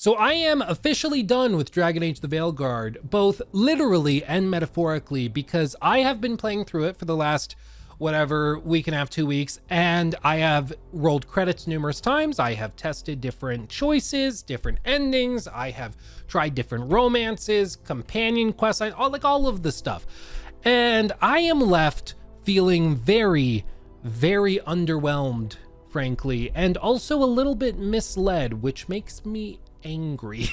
So I am officially done with Dragon Age the Veilguard, both literally and metaphorically, because I have been playing through it for the last week and a half, 2 weeks, and I have rolled credits numerous times. I have tested different choices, different endings. I have tried different romances, companion quests, all of the stuff. And I am left feeling very, very underwhelmed, frankly, and also a little bit misled, which makes me angry.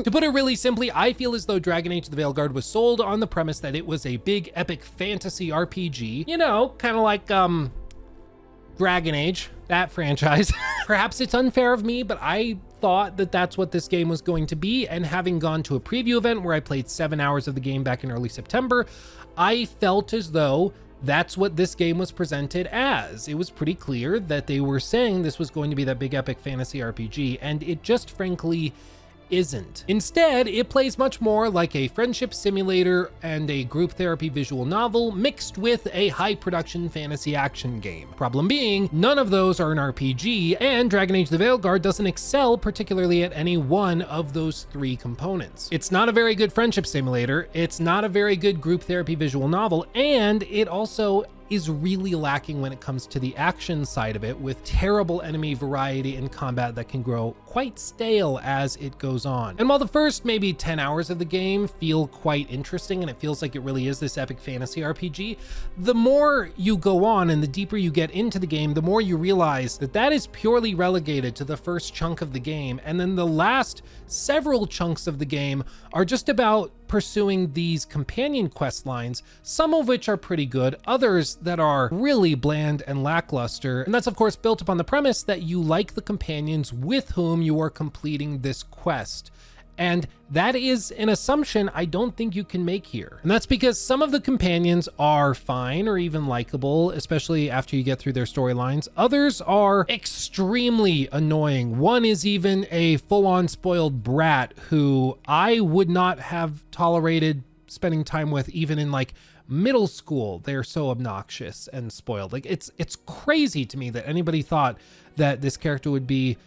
To put it really simply, I feel as though Dragon Age the Veilguard was sold on the premise that it was a big epic fantasy RPG, you know, kind of like Dragon Age, that franchise. Perhaps it's unfair of me, but I thought that that's what this game was going to be, and having gone to a preview event where I played 7 hours of the game back in early September, I felt as though that's what this game was presented as. It was pretty clear that they were saying this was going to be that big epic fantasy RPG, and it just frankly isn't. Instead, it plays much more like a friendship simulator and a group therapy visual novel mixed with a high production fantasy action game. Problem being, none of those are an RPG, and Dragon Age the Veilguard doesn't excel particularly at any one of those three components. It's not a very good friendship simulator, it's not a very good group therapy visual novel, and it also is really lacking when it comes to the action side of it, with terrible enemy variety and combat that can grow quite stale as it goes on. And while the first maybe 10 hours of the game feel quite interesting and it feels like it really is this epic fantasy RPG, the more you go on and the deeper you get into the game, the more you realize that that is purely relegated to the first chunk of the game, and then the last several chunks of the game are just about pursuing these companion quest lines, some of which are pretty good, others that are really bland and lackluster. And that's of course built upon the premise that you like the companions with whom you are completing this quest. And that is an assumption I don't think you can make here. And that's because some of the companions are fine or even likable, especially after you get through their storylines. Others are extremely annoying. One is even a full-on spoiled brat who I would not have tolerated spending time with even in like middle school. They're so obnoxious and spoiled. Like it's crazy to me that anybody thought that this character would be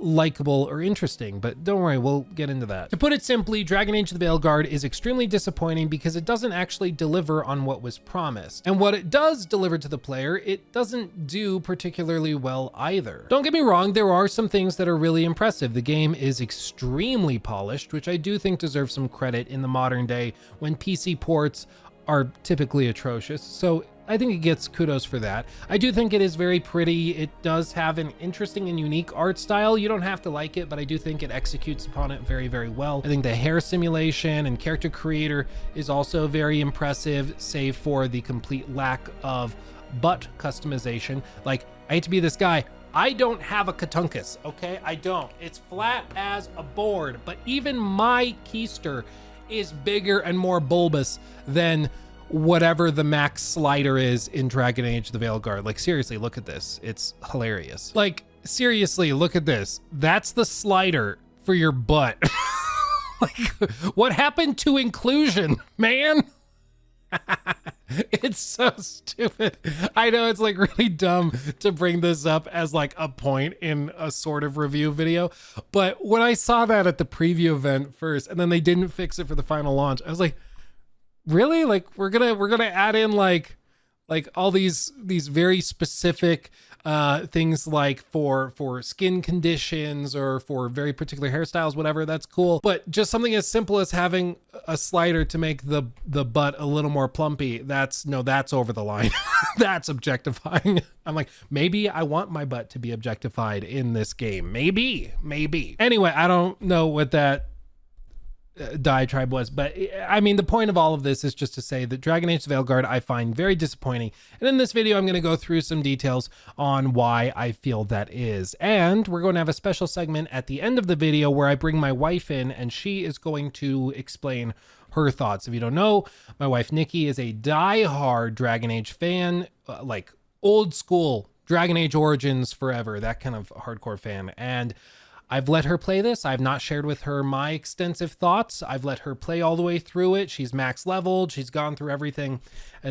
likable or interesting, but don't worry, we'll get into that. To put it simply, Dragon Age the Veilguard is extremely disappointing because it doesn't actually deliver on what was promised. And what it does deliver to the player, it doesn't do particularly well either. Don't get me wrong, there are some things that are really impressive. The game is extremely polished, which I do think deserves some credit in the modern day when PC ports are typically atrocious. So I think it gets kudos for that. I do think it is very pretty. It does have an interesting and unique art style. You don't have to like it, but I do think it executes upon it very, very well. I think the hair simulation and character creator is also very impressive, save for the complete lack of butt customization. Like, I hate to be this guy, I don't have a Katunkus, okay? I don't. It's flat as a board, but even my keister is bigger and more bulbous than whatever the max slider is in Dragon Age the Veilguard. Like, seriously, look at this. It's hilarious. Like, seriously, look at this. That's the slider for your butt. Like, what happened to inclusion, man? It's so stupid. I know it's like really dumb to bring this up as like a point in a sort of review video, but when I saw that at the preview event first and then they didn't fix it for the final launch, I was like, really? Like we're gonna add in like all these very specific things like for skin conditions or for very particular hairstyles, whatever, that's cool. But just something as simple as having a slider to make the butt a little more plumpy, that's over the line. That's objectifying. I'm like, maybe I want my butt to be objectified in this game. Maybe. Anyway, I don't know what that diatribe was, but I mean, the point of all of this is just to say that Dragon Age the Veilguard I find very disappointing, and in this video I'm going to go through some details on why I feel that is. And we're going to have a special segment at the end of the video where I bring my wife in and she is going to explain her thoughts. If you don't know, my wife Nikki is a die-hard Dragon Age fan, like old school Dragon Age Origins forever, that kind of hardcore fan. And I've let her play this. I've not shared with her my extensive thoughts. I've let her play all the way through it. She's max leveled. She's gone through everything,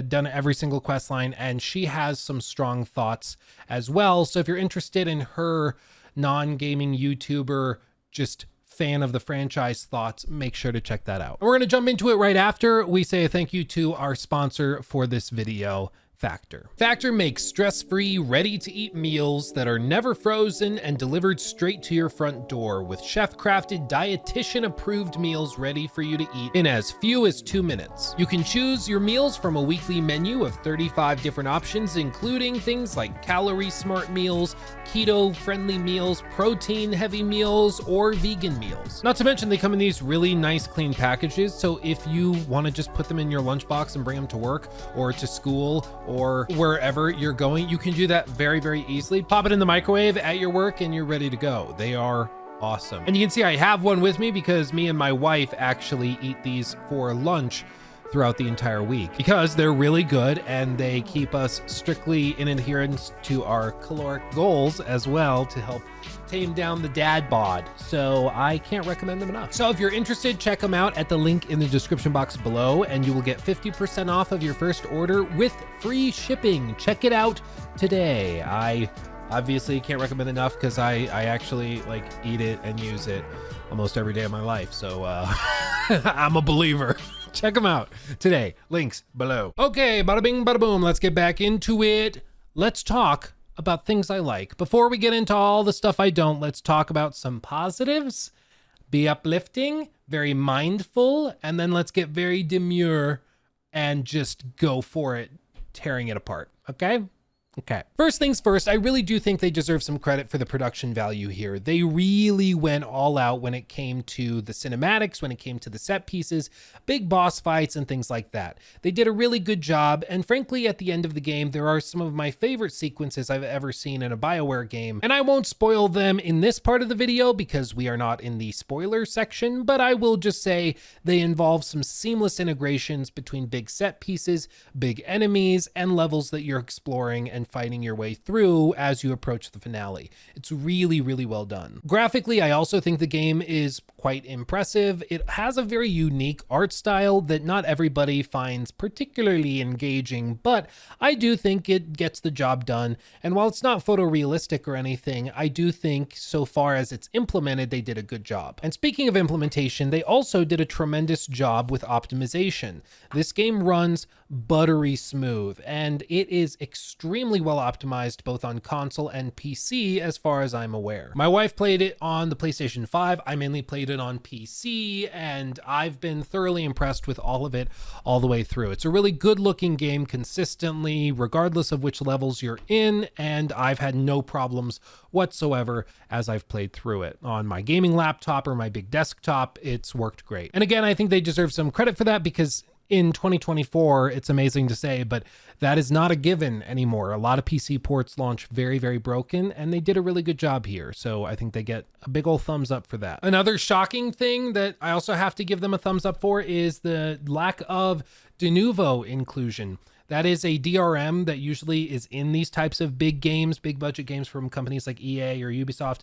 done every single quest line, and she has some strong thoughts as well. So if you're interested in her non-gaming YouTuber just fan of the franchise thoughts, make sure to check that out. We're going to jump into it right after we say a thank you to our sponsor for this video, Factor. Factor makes stress-free, ready-to-eat meals that are never frozen and delivered straight to your front door with chef-crafted, dietitian-approved meals ready for you to eat in as few as 2 minutes. You can choose your meals from a weekly menu of 35 different options, including things like calorie-smart meals, keto-friendly meals, protein-heavy meals, or vegan meals. Not to mention they come in these really nice, clean packages, so if you want to just put them in your lunchbox and bring them to work or to school or wherever you're going, you can do that very, very easily. Pop it in the microwave at your work and you're ready to go. They are awesome. And you can see I have one with me because me and my wife actually eat these for lunch throughout the entire week because they're really good and they keep us strictly in adherence to our caloric goals as well to help tame down the dad bod. So I can't recommend them enough. So if you're interested, check them out at the link in the description box below and you will get 50% off of your first order with free shipping. Check it out today. I obviously can't recommend enough because I actually like eat it and use it almost every day of my life. So I'm a believer. Check them out today. Links below. Okay, bada bing, bada boom. Let's get back into it. Let's talk about things I like. Before we get into all the stuff I don't, let's talk about some positives. Be uplifting, very mindful, and then let's get very demure and just go for it, tearing it apart. Okay? Okay. First things first, I really do think they deserve some credit for the production value here. They really went all out when it came to the cinematics, when it came to the set pieces, big boss fights, and things like that. They did a really good job, and frankly, at the end of the game, there are some of my favorite sequences I've ever seen in a BioWare game, and I won't spoil them in this part of the video because we are not in the spoiler section, but I will just say they involve some seamless integrations between big set pieces, big enemies, and levels that you're exploring and fighting your way through as you approach the finale. It's really, really well done. Graphically, I also think the game is quite impressive. It has a very unique art style that not everybody finds particularly engaging, but I do think it gets the job done. And while it's not photorealistic or anything, I do think so far as it's implemented, they did a good job. And speaking of implementation, they also did a tremendous job with optimization. This game runs buttery smooth, and it is extremely well optimized both on console and PC as far as I'm aware. My wife played it on the PlayStation 5. I mainly played it on PC, and I've been thoroughly impressed with all of it all the way through. It's a really good looking game consistently, regardless of which levels you're in, and I've had no problems whatsoever as I've played through it. On my gaming laptop or my big desktop, it's worked great. And again, I think they deserve some credit for that because in 2024, it's amazing to say, but that is not a given anymore. A lot of PC ports launch very, very broken, and they did a really good job here. So I think they get a big old thumbs up for that. Another shocking thing that I also have to give them a thumbs up for is the lack of de novo inclusion. That is a DRM that usually is in these types of big games, big budget games from companies like EA or Ubisoft.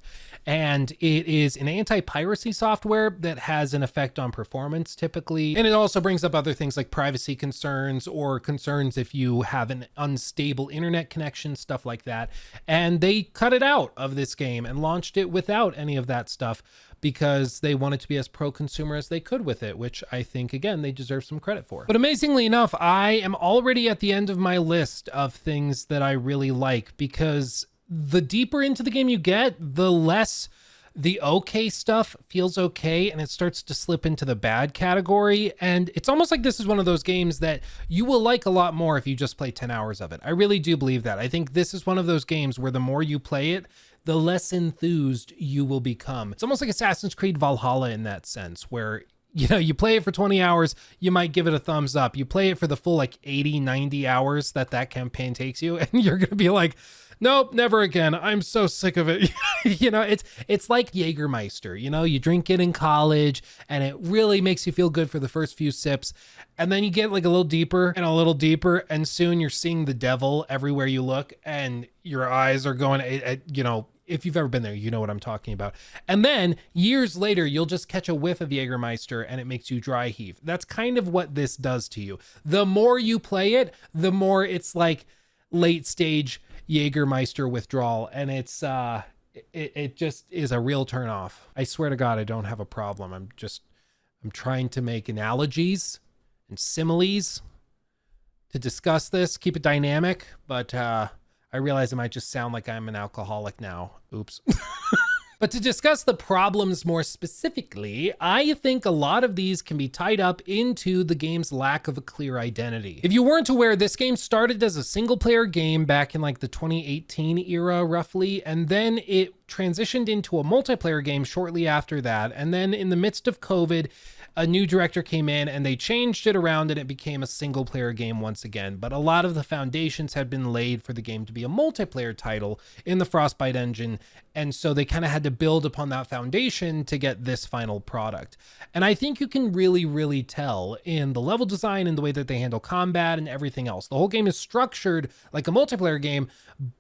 And it is an anti-piracy software that has an effect on performance typically. And it also brings up other things like privacy concerns or concerns if you have an unstable internet connection, stuff like that. And they cut it out of this game and launched it without any of that stuff because they wanted to be as pro-consumer as they could with it, which I think, again, they deserve some credit for. But amazingly enough, I am already at the end of my list of things that I really like because the deeper into the game you get, the less the okay stuff feels okay and it starts to slip into the bad category. And it's almost like this is one of those games that you will like a lot more if you just play 10 hours of it. I really do believe that. I think this is one of those games where the more you play it, the less enthused you will become. It's almost like Assassin's Creed Valhalla in that sense, where you play it for 20 hours, you might give it a thumbs up. You play it for the full like 80, 90 hours that campaign takes you, and you're going to be like, nope, never again. I'm so sick of it. It's like Jägermeister. You drink it in college and it really makes you feel good for the first few sips. And then you get like a little deeper and a little deeper, and soon you're seeing the devil everywhere you look and your eyes are going, if you've ever been there, you know what I'm talking about. And then years later, you'll just catch a whiff of Jägermeister and it makes you dry heave. That's kind of what this does to you. The more you play it, the more it's like late stage Jägermeister withdrawal. And it's it just is a real turnoff. I swear to God, I don't have a problem. I'm trying to make analogies and similes to discuss this, keep it dynamic, but I realize it might just sound like I'm an alcoholic now. Oops. But to discuss the problems more specifically, I think a lot of these can be tied up into the game's lack of a clear identity. If you weren't aware, this game started as a single player game back in like the 2018 era roughly, and then it transitioned into a multiplayer game shortly after that. And then in the midst of COVID, a new director came in and they changed it around and it became a single player game once again. But a lot of the foundations had been laid for the game to be a multiplayer title in the Frostbite engine. And so they kind of had to build upon that foundation to get this final product. And I think you can really, really tell in the level design and the way that they handle combat and everything else. The whole game is structured like a multiplayer game,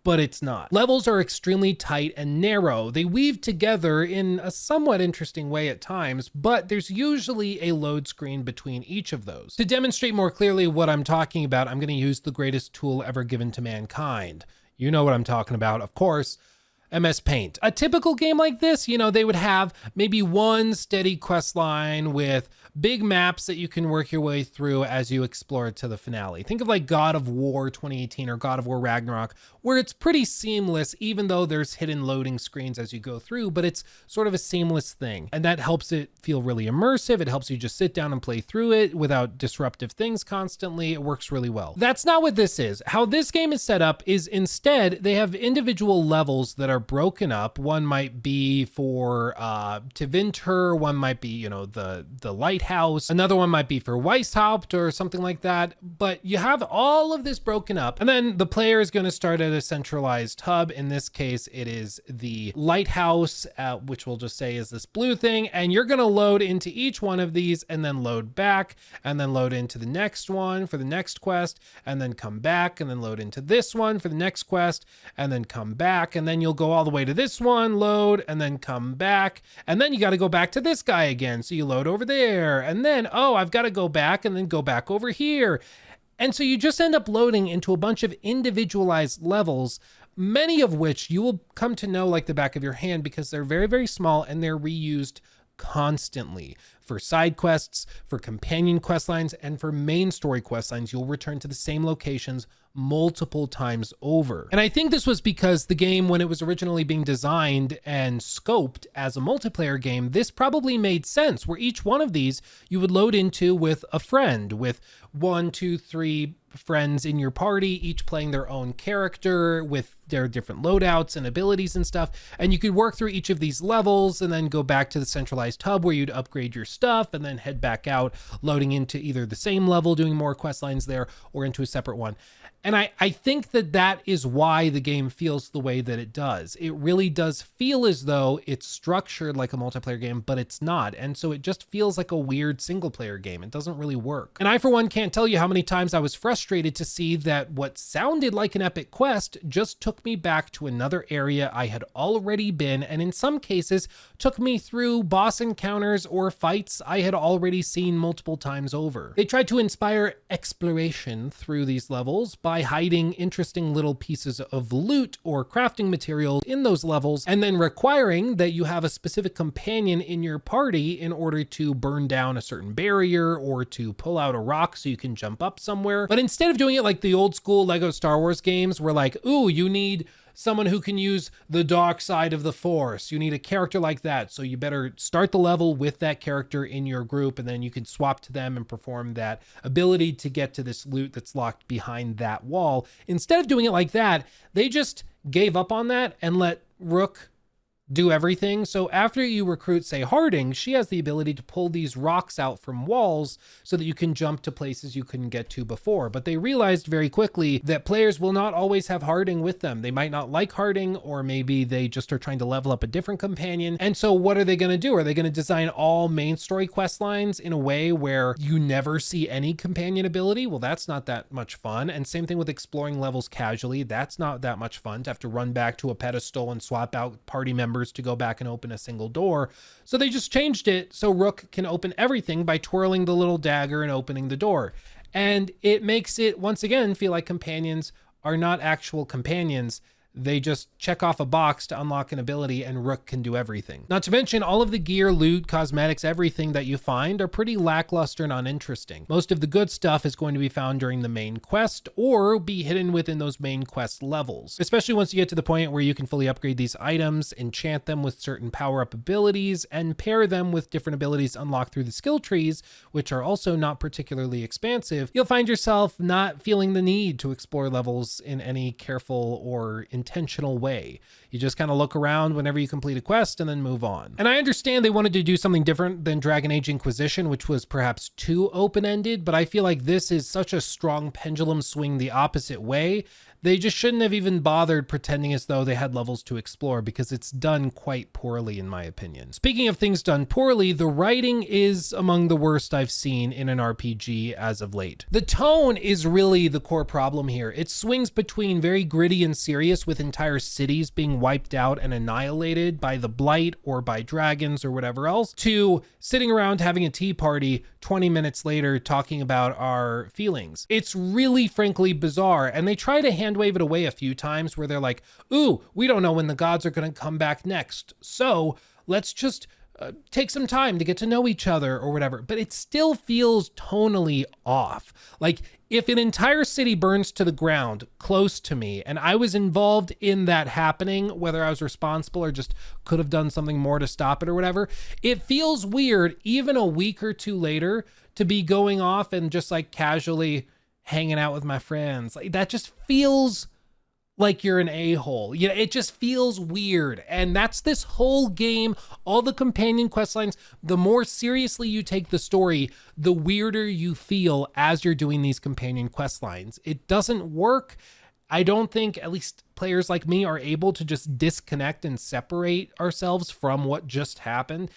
but it's not. Levels are extremely tight and narrow. They weave together in a somewhat interesting way at times, but there's usually a load screen between each of those. To demonstrate more clearly what I'm talking about, I'm going to use the greatest tool ever given to mankind. You know what I'm talking about, of course. MS Paint. A typical game like this, you know, they would have maybe one steady quest line with big maps that you can work your way through as you explore to the finale. Think of like God of War 2018 or God of War Ragnarok, where it's pretty seamless, even though there's hidden loading screens as you go through, but it's sort of a seamless thing. And that helps it feel really immersive. It helps you just sit down and play through it without disruptive things constantly. It works really well. That's not what this is. How this game is set up is instead they have individual levels that are broken up. One might be for Tevinter, one might be, you know, the lighthouse, another one might be for Weishaupt or something like that. But you have all of this broken up, and then the player is going to start at a centralized hub. In this case, it is the lighthouse, which we'll just say is this blue thing, and you're going to load into each one of these and then load back and then load into the next one for the next quest and then come back and then load into this one for the next quest and then come back, and then you'll go all the way to this one, load, and then come back, and then you got to go back to this guy again. So you load over there, and then, oh, I've got to go back and then go back over here. And so you just end up loading into a bunch of individualized levels, many of which you will come to know like the back of your hand because they're very, very small and they're reused constantly. For side quests, for companion quest lines, and for main story quest lines, you'll return to the same locations multiple times over. And I think this was because the game, when it was originally being designed and scoped as a multiplayer game, this probably made sense, where each one of these you would load into with a friend, with 1, 2, 3 friends in your party, each playing their own character with their different loadouts and abilities and stuff. And you could work through each of these levels and then go back to the centralized hub where you'd upgrade your stuff and then head back out, loading into either the same level, doing more quest lines there, or into a separate one. And I think that that is why the game feels the way that it does. It really does feel as though it's structured like a multiplayer game, but it's not. And so it just feels like a weird single player game. It doesn't really work. And I, for one, can't tell you how many times I was frustrated to see that what sounded like an epic quest just took me back to another area I had already been, and in some cases took me through boss encounters or fights I had already seen multiple times over. They tried to inspire exploration through these levels by hiding interesting little pieces of loot or crafting materials in those levels, and then requiring that you have a specific companion in your party in order to burn down a certain barrier or to pull out a rock so you can jump up somewhere. But instead of doing it like the old school Lego Star Wars games where like, ooh, you need someone who can use the dark side of the force. You need a character like that. So you better start the level with that character in your group, and then you can swap to them and perform that ability to get to this loot that's locked behind that wall. Instead of doing it like that, they just gave up on that and let Rook do everything. So after you recruit, say, Harding, she has the ability to pull these rocks out from walls so that you can jump to places you couldn't get to before. But they realized very quickly that players will not always have Harding with them. They might not like Harding, or maybe they just are trying to level up a different companion. And so what are they going to do? Are they going to design all main story quest lines in a way where you never see any companion ability? Well, that's not that much fun. And same thing with exploring levels casually. That's not that much fun to have to run back to a pedestal and swap out party members to go back and open a single door. So they just changed it so Rook can open everything by twirling the little dagger and opening the door. And it makes it, once again, feel like companions are not actual companions. They just check off a box to unlock an ability and Rook can do everything. Not to mention all of the gear, loot, cosmetics, everything that you find are pretty lackluster and uninteresting. Most of the good stuff is going to be found during the main quest or be hidden within those main quest levels, especially once you get to the point where you can fully upgrade these items, enchant them with certain power-up abilities, and pair them with different abilities unlocked through the skill trees, which are also not particularly expansive. You'll find yourself not feeling the need to explore levels in any careful or intentional way. You just kind of look around whenever you complete a quest and then move on. And I understand they wanted to do something different than Dragon Age Inquisition, which was perhaps too open-ended, but I feel like this is such a strong pendulum swing the opposite way. They just shouldn't have even bothered pretending as though they had levels to explore, because it's done quite poorly in my opinion. Speaking of things done poorly, the writing is among the worst I've seen in an RPG as of late. The tone is really the core problem here. It swings between very gritty and serious, with entire cities being wiped out and annihilated by the Blight or by dragons or whatever else, to sitting around having a tea party 20 minutes later talking about our feelings. It's really frankly bizarre, and they try to hand-wave it away a few times where they're like, ooh, we don't know when the gods are going to come back next, so let's just take some time to get to know each other or whatever. But it still feels tonally off. Like, if an entire city burns to the ground close to me and I was involved in that happening, whether I was responsible or just could have done something more to stop it or whatever, it feels weird even a week or two later to be going off and just like casually hanging out with my friends. Like, that just feels like you're an a-hole. You know, it just feels weird. And that's this whole game. All the companion quest lines, the more seriously you take the story, the weirder you feel as you're doing these companion quest lines. It doesn't work. I don't think at least players like me are able to just disconnect and separate ourselves from what just happened.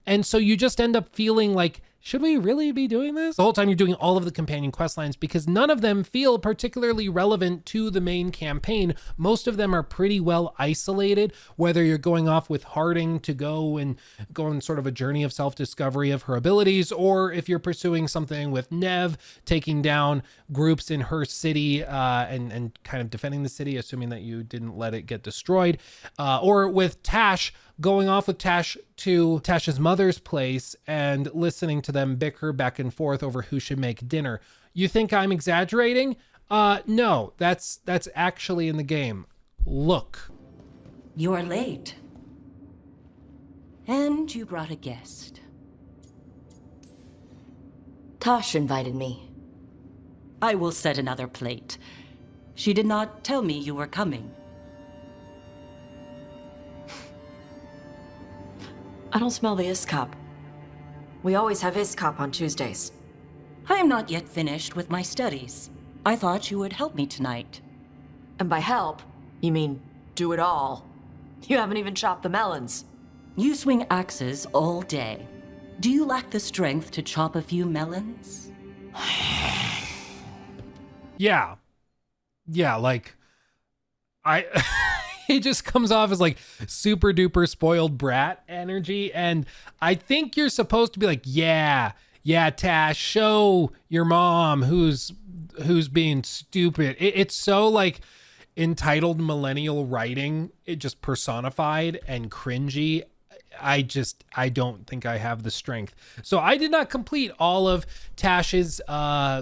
And so you just end up feeling like, should we really be doing this? The whole time you're doing all of the companion quest lines, because none of them feel particularly relevant to the main campaign. Most of them are pretty well isolated, whether you're going off with Harding to go on sort of a journey of self-discovery of her abilities, or if you're pursuing something with Nev, taking down groups in her city and kind of defending the city, assuming that you didn't let it get destroyed, or with Tash, going off with Tash to Tash's mother's place and listening to them bicker back and forth over who should make dinner. You think I'm exaggerating? No, that's actually in the game. Look. You're late. And you brought a guest. Tosh invited me. I will set another plate. She did not tell me you were coming. I don't smell the Iskop. We always have Iskop on Tuesdays. I am not yet finished with my studies. I thought you would help me tonight. And by help, you mean do it all. You haven't even chopped the melons. You swing axes all day. Do you lack the strength to chop a few melons? Yeah, like, he just comes off as like super duper spoiled brat energy. And I think you're supposed to be like, yeah, Tash, show your mom who's being stupid. It's so like entitled millennial writing, it just personified and cringy. I don't think I have the strength. So I did not complete all of Tash's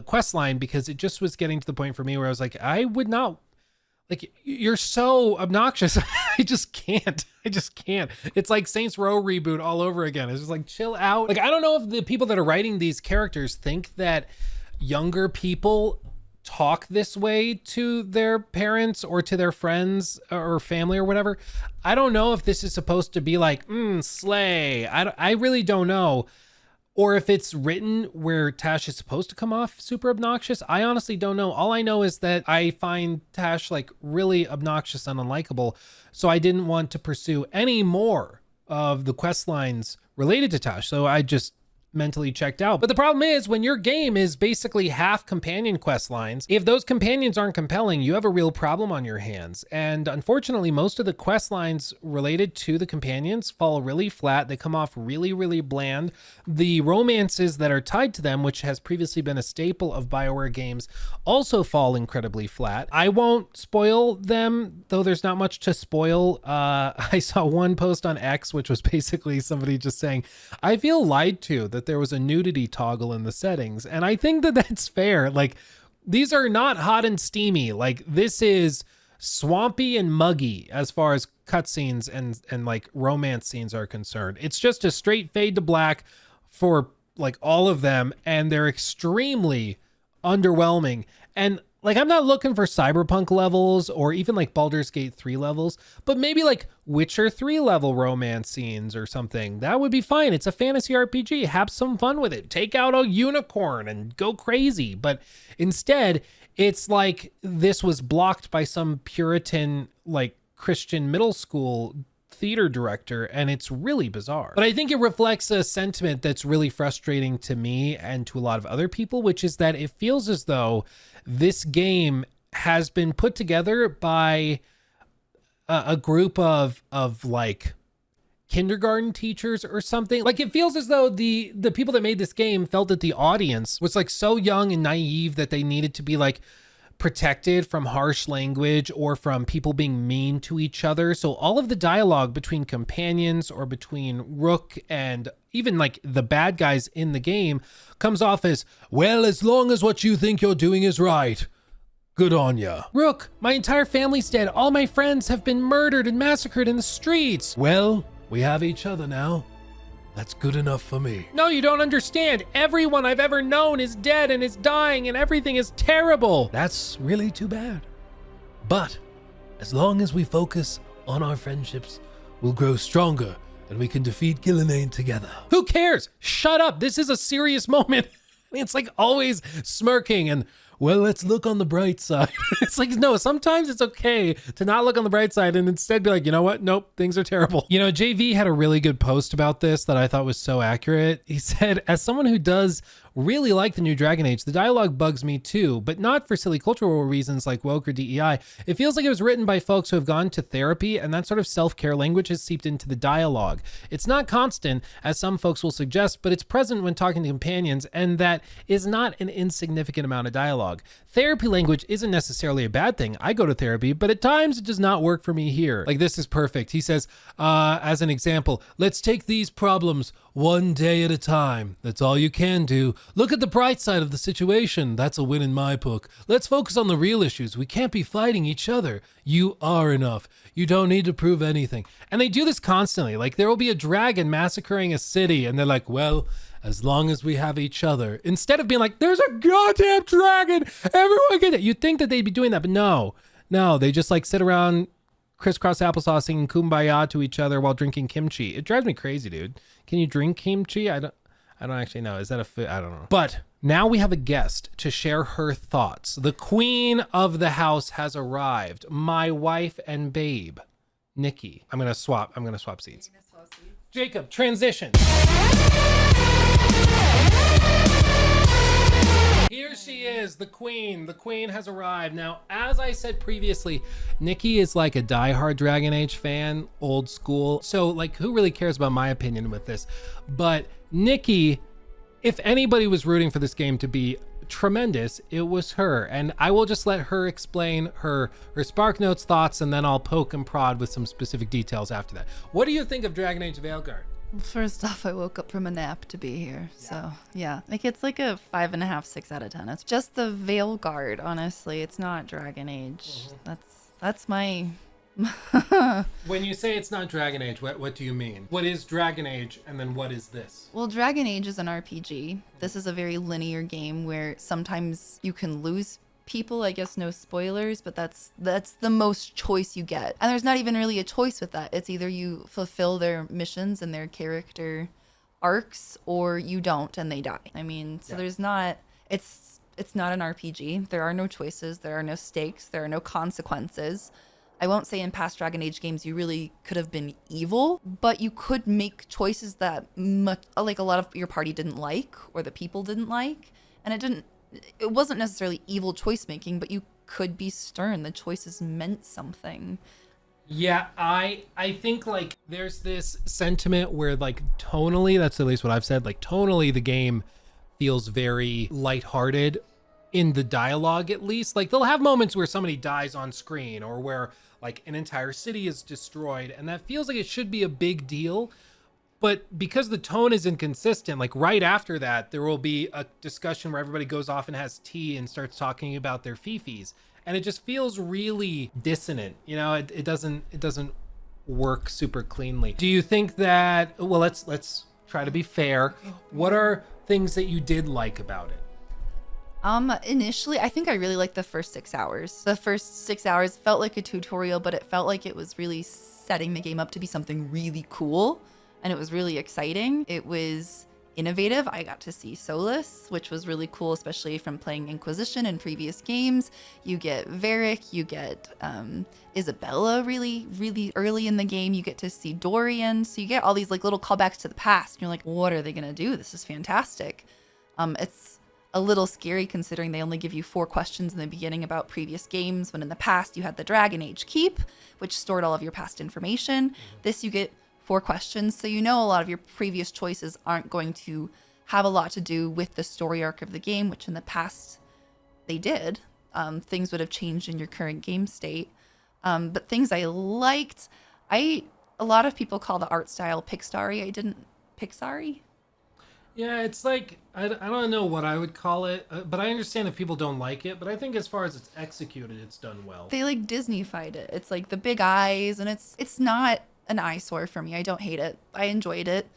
quest line, because it just was getting to the point for me where I was like, I would not. Like, you're so obnoxious. I just can't. It's like Saints Row reboot all over again. It's just like, chill out. Like, I don't know if the people that are writing these characters think that younger people talk this way to their parents or to their friends or family or whatever. I don't know if this is supposed to be like, slay. I really don't know. Or if it's written where Tash is supposed to come off super obnoxious. I honestly don't know. All I know is that I find Tash like really obnoxious and unlikable. So I didn't want to pursue any more of the quest lines related to Tash. So I just mentally checked out. But the problem is when your game is basically half companion quest lines, if those companions aren't compelling, you have a real problem on your hands. And unfortunately, most of the quest lines related to the companions fall really flat. They come off really, really bland. The romances that are tied to them, which has previously been a staple of BioWare games, also fall incredibly flat. I won't spoil them, though there's not much to spoil. I saw one post on X, which was basically somebody just saying, I feel lied to that there was a nudity toggle in the settings. And I think that that's fair. Like, these are not hot and steamy. Like, this is swampy and muggy as far as cutscenes and like romance scenes are concerned. It's just a straight fade to black for like all of them, and they're extremely underwhelming. And like, I'm not looking for Cyberpunk levels or even like Baldur's Gate 3 levels, but maybe like Witcher 3 level romance scenes or something. That would be fine. It's a fantasy RPG. Have some fun with it. Take out a unicorn and go crazy. But instead, it's like this was blocked by some Puritan, like Christian middle school theater director, and it's really bizarre. But I think it reflects a sentiment that's really frustrating to me and to a lot of other people, which is that it feels as though this game has been put together by a group of like kindergarten teachers or something. Like, it feels as though the people that made this game felt that the audience was like so young and naive that they needed to be like protected from harsh language or from people being mean to each other. So all of the dialogue between companions or between Rook and even like the bad guys in the game comes off as, well, as long as what you think you're doing is right, good on ya. Rook, my entire family's dead. All my friends have been murdered and massacred in the streets. Well, we have each other now. That's good enough for me. No, you don't understand. Everyone I've ever known is dead and is dying and everything is terrible. That's really too bad. But as long as we focus on our friendships, we'll grow stronger and we can defeat Gillenane together. Who cares? Shut up. This is a serious moment. It's like always smirking and, well, let's look on the bright side. It's like, no, sometimes it's okay to not look on the bright side and instead be like, you know what? Nope, things are terrible. You know, JV had a really good post about this that I thought was so accurate. He said, as someone who does really like the new Dragon Age, the dialogue bugs me too, but not for silly cultural reasons like woke or DEI. It feels like it was written by folks who have gone to therapy, and that sort of self-care language has seeped into the dialogue. It's not constant, as some folks will suggest, but it's present when talking to companions, and that is not an insignificant amount of dialogue. Therapy language isn't necessarily a bad thing. I go to therapy, but at times it does not work for me here. Like, this is perfect. He says, as an example, let's take these problems one day at a time. That's all you can do. Look at the bright side of the situation. That's a win in my book. Let's focus on the real issues. We can't be fighting each other. You are enough. You don't need to prove anything. And they do this constantly. Like, there will be a dragon massacring a city, and they're like, well, as long as we have each other. Instead of being like, there's a goddamn dragon, everyone get it. You'd think that they'd be doing that, but no, they just like sit around crisscross applesauce singing kumbaya to each other while drinking kimchi. It drives me crazy, dude. Can you drink kimchi? I don't actually know. Is that a food? I don't know. But now we have a guest to share her thoughts. The queen of the house has arrived. My wife and babe, Nikki. I'm gonna swap seats. Jacob, transition. Here she is, the queen. The queen has arrived. Now, as I said previously, Nikki is like a diehard Dragon Age fan, old school. So, like, who really cares about my opinion with this? But Nikki, if anybody was rooting for this game to be tremendous, it was her. And I will just let her explain her SparkNotes thoughts, and then I'll poke and prod with some specific details after that. What do you think of Dragon Age Veilguard? First off, I woke up from a nap to be here. So yeah, like it's like a 5.5, 6 out of 10. It's just the Veilguard, honestly. It's not Dragon Age. That's my When you say it's not Dragon Age, what do you mean? What is Dragon Age, and then what is this? Well, Dragon Age is an RPG. This is a very linear game where sometimes you can lose people. I guess no spoilers, but that's the most choice you get. And there's not even really a choice with that. It's either you fulfill their missions and their character arcs, or you don't and they die. I mean, so there's not, it's not an RPG. There are no choices. There are no stakes. There are no consequences. I won't say in past Dragon Age games you really could have been evil, but you could make choices that like a lot of your party didn't like or the people didn't like. And it wasn't necessarily evil choice making, but you could be stern. The choices meant something. Yeah, I think like there's this sentiment where like tonally, that's at least what I've said, like tonally the game feels very lighthearted in the dialogue, at least. Like they'll have moments where somebody dies on screen or where like an entire city is destroyed, and that feels like it should be a big deal. But because the tone is inconsistent, like right after that, there will be a discussion where everybody goes off and has tea and starts talking about their fifis. And it just feels really dissonant. You know, it doesn't work super cleanly. Do you think that, well, let's try to be fair. What are things that you did like about it? Initially, I think I really liked the first 6 hours. The first 6 hours felt like a tutorial, but it felt like it was really setting the game up to be something really cool. And it was really exciting. It was innovative. I got to see Solus, which was really cool, especially from playing Inquisition in previous games. You get Varric, you get Isabella really, really early in the game. You get to see Dorian. So you get all these like little callbacks to the past. And you're like, what are they going to do? This is fantastic. It's a little scary considering they only give you 4 questions in the beginning about previous games, when in the past you had the Dragon Age Keep, which stored all of your past information. This you get 4 questions, so you know a lot of your previous choices aren't going to have a lot to do with the story arc of the game, which in the past they did. Things would have changed in your current game state. But things I liked, a lot of people call the art style Pixar-y. I didn't. Pixar-y? Yeah, it's like, I don't know what I would call it, but I understand if people don't like it, but I think as far as it's executed, it's done well. They like Disney-fied it. It's like the big eyes, and it's not an eyesore for me. I don't hate it. I enjoyed it.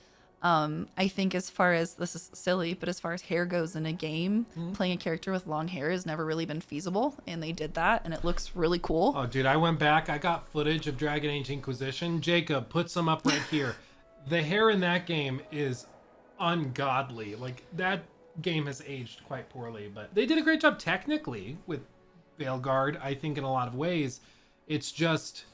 I think as far as, this is silly, but as far as hair goes in a game, playing a character with long hair has never really been feasible, and they did that, and it looks really cool. Oh, dude, I went back. I got footage of Dragon Age Inquisition. Jacob, put some up right here. The hair in that game is ungodly. Like, that game has aged quite poorly, but they did a great job technically with Veilguard, I think, in a lot of ways. It's just,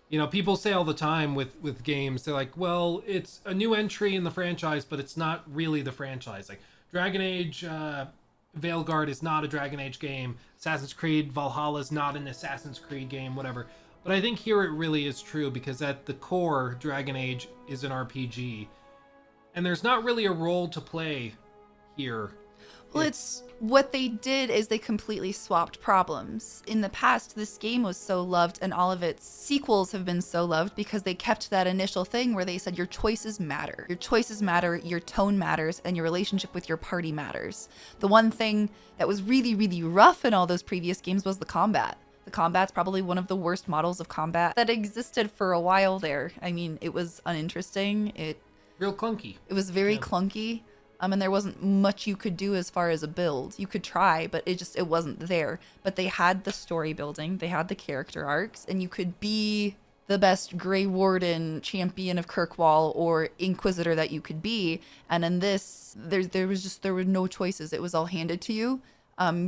you know, people say all the time with games, they're like, well, it's a new entry in the franchise, but it's not really the franchise. Like, Dragon Age Veilguard is not a Dragon Age game. Assassin's Creed Valhalla is not an Assassin's Creed game, whatever. But I think here it really is true, because at the core, Dragon Age is an RPG. And there's not really a role to play here. Well, it's what they did is they completely swapped problems. In the past, this game was so loved, and all of its sequels have been so loved because they kept that initial thing where they said your choices matter. Your choices matter, your tone matters, and your relationship with your party matters. The one thing that was really, really rough in all those previous games was the combat. The combat's probably one of the worst models of combat that existed for a while there. I mean, it was uninteresting. Real clunky. It was very clunky. And there wasn't much you could do as far as a build. You could try, but it wasn't there. But they had the story building, they had the character arcs, and you could be the best Grey Warden, champion of Kirkwall, or Inquisitor that you could be. And in this, there were no choices. It was all handed to you.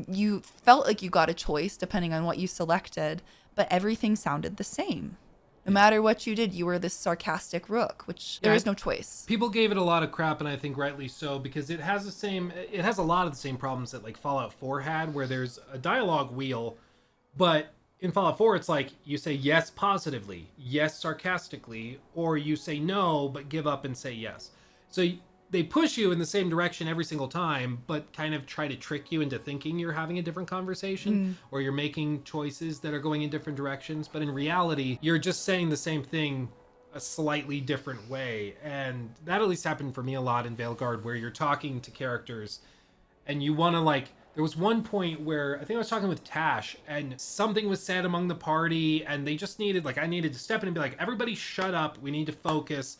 You felt like you got a choice depending on what you selected, but everything sounded the same. No matter what you did, you were this sarcastic rook, which there is no choice. People gave it a lot of crap, and I think rightly so, because it has a lot of the same problems that like Fallout 4 had, where there's a dialogue wheel, but in Fallout 4, it's like you say yes positively, yes sarcastically, or you say no, but give up and say yes. So they push you in the same direction every single time, but kind of try to trick you into thinking you're having a different conversation, or you're making choices that are going in different directions. But in reality, you're just saying the same thing a slightly different way. And that at least happened for me a lot in Veilguard, where you're talking to characters and you want to like, there was one point where I think I was talking with Tash and something was said among the party, and they just needed, like, I needed to step in and be like, everybody shut up. We need to focus.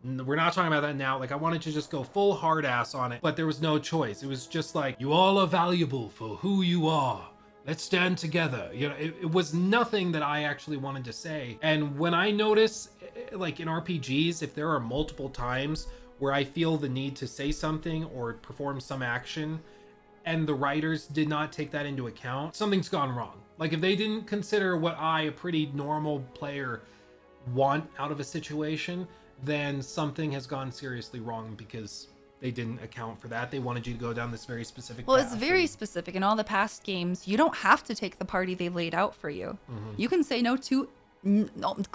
We're not talking about that now. Like, I wanted to just go full hard ass on it, but there was no choice. It was just like, you all are valuable for who you are. Let's stand together. You know, it was nothing that I actually wanted to say. And when I notice, like in RPGs, if there are multiple times where I feel the need to say something or perform some action, and the writers did not take that into account, something's gone wrong. Like if they didn't consider what I, a pretty normal player, want out of a situation, then something has gone seriously wrong because they didn't account for that. They wanted you to go down this very specific Well, path. it's very specific. In all the past games, you don't have to take the party they laid out for you. You can say no to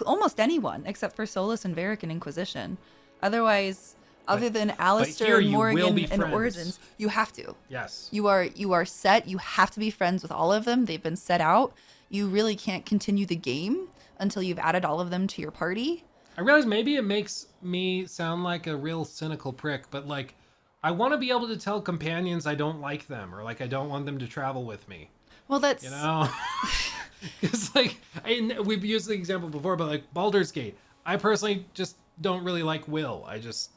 almost anyone except for Solus and Varric and Inquisition. Otherwise, other than Alistair, here you will Morgan, be and friends. Origins, you have to. Yes. You are set. You have to be friends with all of them. They've been set out. You really can't continue the game until you've added all of them to your party. I realize maybe it makes me sound like a real cynical prick, but like I want to be able to tell companions I don't like them or like I don't want them to travel with me. Well, that's You know? Because like we've used the example before, but like Baldur's Gate, I personally just don't really like Will. I just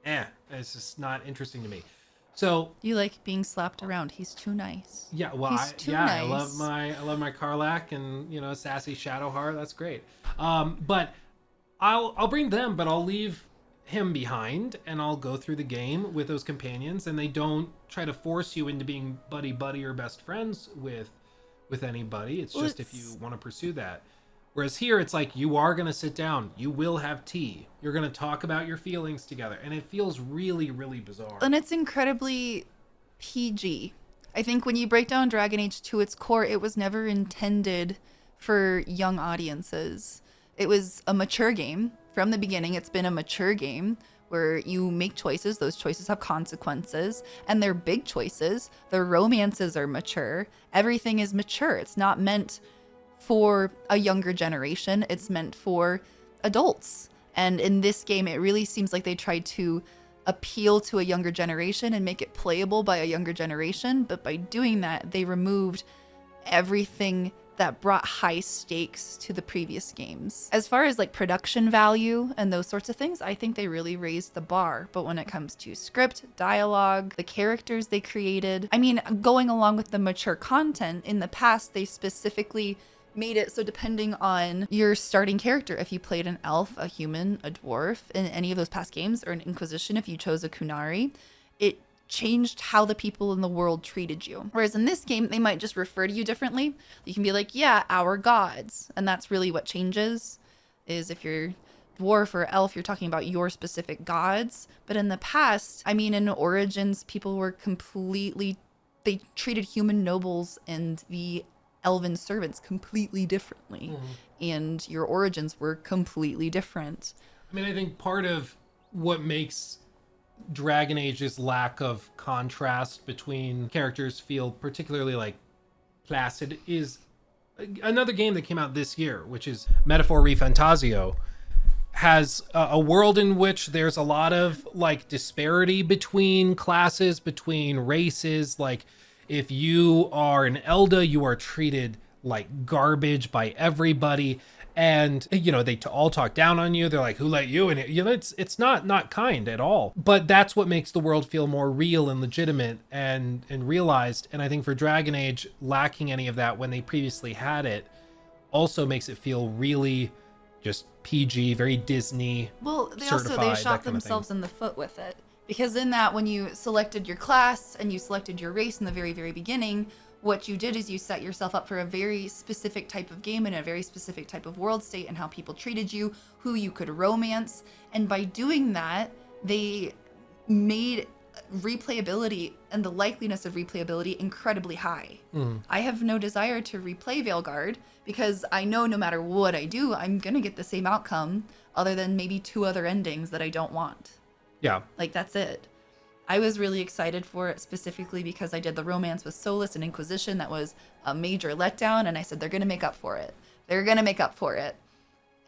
it's just not interesting to me. So you like being slapped around. He's too nice. yeah, well, He's too nice. I love my Karlach and sassy Shadowheart. That's great. But I'll bring them, but I'll leave him behind, and I'll go through the game with those companions, and they don't try to force you into being buddy or best friends with anybody. It's just if you want to pursue that. Whereas here, it's like you are going to sit down, you will have tea, you're going to talk about your feelings together, and it feels really, really bizarre. And it's incredibly PG. I think when you break down Dragon Age to its core, it was never intended for young audiences. It was a mature game. From the beginning, it's been a mature game where you make choices. Those choices have consequences, and they're big choices. The romances are mature. Everything is mature. It's not meant for a younger generation. It's meant for adults. And in this game, it really seems like they tried to appeal to a younger generation and make it playable by a younger generation. But by doing that, they removed everything that brought high stakes to the previous games. As far as like production value and those sorts of things, I think they really raised the bar. But when it comes to script, dialogue, the characters they created, I mean, going along with the mature content, in the past, they specifically made it so depending on your starting character, if you played an elf, a human, a dwarf in any of those past games, or an Inquisition if you chose a Kunari, it changed how the people in the world treated you. Whereas in this game, they might just refer to you differently. You can be like, yeah, our gods. And that's really what changes, is if you're dwarf or elf, you're talking about your specific gods. But in the past, I mean, in Origins, people were they treated human nobles and the elven servants completely differently. And your origins were completely different. I mean, I think part of what makes Dragon Age's lack of contrast between characters feel particularly like placid is another game that came out this year, which is Metaphor Refantasio, has a world in which there's a lot of like disparity between classes, between races. Like if you are an Elda, you are treated like garbage by everybody. And, they all talk down on you. They're like, who let you in it? It's not kind at all. But that's what makes the world feel more real and legitimate and realized. And I think for Dragon Age, lacking any of that when they previously had it also makes it feel really just PG, very Disney. Well, they certified, shot themselves in the foot with it. Because in that, when you selected your class and you selected your race in the very, very beginning, what you did is you set yourself up for a very specific type of game and a very specific type of world state and how people treated you, who you could romance. And by doing that, they made replayability and the likeliness of replayability incredibly high. I have no desire to replay Veilguard because I know no matter what I do, I'm going to get the same outcome other than maybe 2 other endings that I don't want. Yeah. Like, that's it. I was really excited for it specifically because I did the romance with Solus and Inquisition. That was a major letdown. And I said, they're going to make up for it. They're going to make up for it.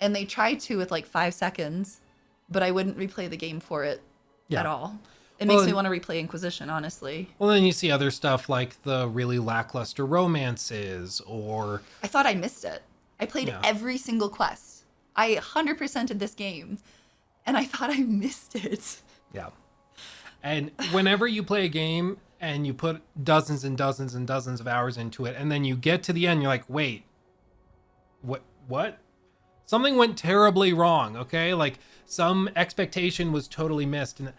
And they tried to with like 5 seconds, but I wouldn't replay the game for it at all. It makes me want to replay Inquisition, honestly. Well, then you see other stuff like the really lackluster romances or... I thought I missed it. I played every single quest. I 100%ed this game, and I thought I missed it. Yeah. And whenever you play a game and you put dozens and dozens and dozens of hours into it, and then you get to the end, you're like, wait, what? Something went terribly wrong, okay? Like some expectation was totally missed. And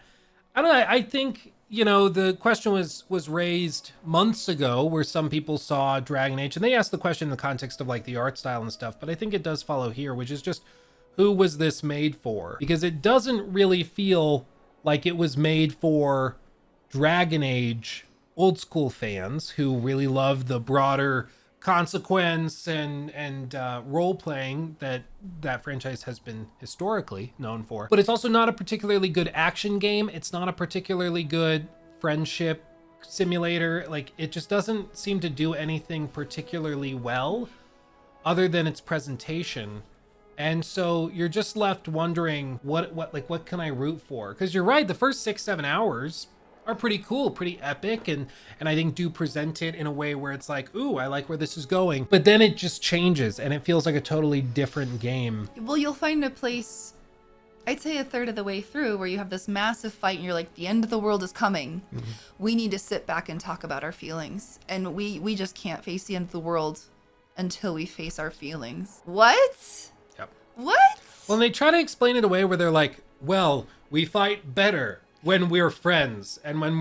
I don't know, I think, you know, the question was raised months ago where some people saw Dragon Age, and they asked the question in the context of like the art style and stuff, but I think it does follow here, which is just, who was this made for? Because it doesn't really feel like it was made for Dragon Age old school fans who really love the broader consequence and role playing that franchise has been historically known for. But it's also not a particularly good action game. It's not a particularly good friendship simulator. Like, it just doesn't seem to do anything particularly well other than its presentation. And so you're just left wondering what can I root for? Because you're right, the first 6-7 hours are pretty cool, pretty epic, and I think do present it in a way where it's like, ooh, I like where this is going. But then it just changes and it feels like a totally different game. Well, you'll find a place, I'd say a third of the way through, where you have this massive fight and you're like, the end of the world is coming. Mm-hmm. We need to sit back and talk about our feelings. And we just can't face the end of the world until we face our feelings. What? Yep. What? Well, and they try to explain it away where they're like, well, we fight better when we're friends and when